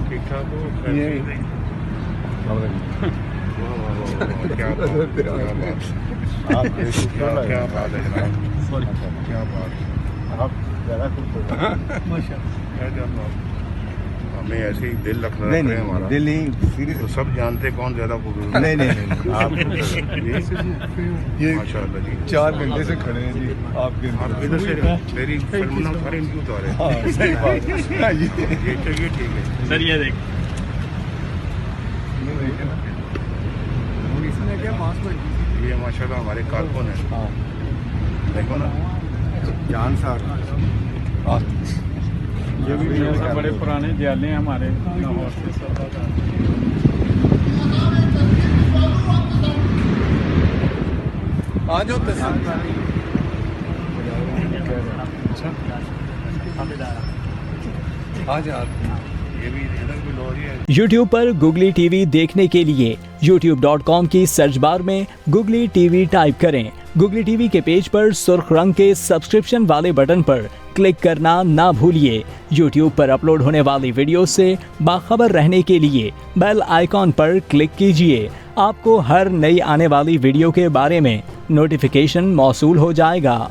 ठीक ठाक हो? क्या बात है जनाब, क्या बात। आप ज़्यादा खुश हो हमें ऐसे ही दिल रखना नहीं है हमारा। दिल नहीं सीरियस। तो सब जानते कौन ज्यादा खूबसूरत है। नहीं आप ये माशाल्लाह जी 4 घंटे से खड़े हैं जी आपके आप इधर से मेरी फिल्म ना सारे इनकी उतारे। हाँ सही बात है। ये चलिए ठीक है सर ये देख ये माशाल्लाह हमारे कारकुन है। हाँ देखो ना जान साहब ये भी मेरे से बड़े पुराने दयाले हैं हमारे लाहौर से आ जाओ आ जा ये भी इधर भी लोरी है। YouTube पर गुगली टीवी देखने के लिए youtube.com की सर्च बार में गुगली टीवी टाइप करें। गुगली टीवी के पेज पर सुर्ख रंग के सब्सक्रिप्शन वाले बटन पर क्लिक करना ना भूलिए। YouTube पर अपलोड होने वाली वीडियो से बाखबर रहने के लिए बेल आइकॉन पर क्लिक कीजिए। आपको हर नई आने वाली वीडियो के बारे में नोटिफिकेशन मौसूल हो जाएगा।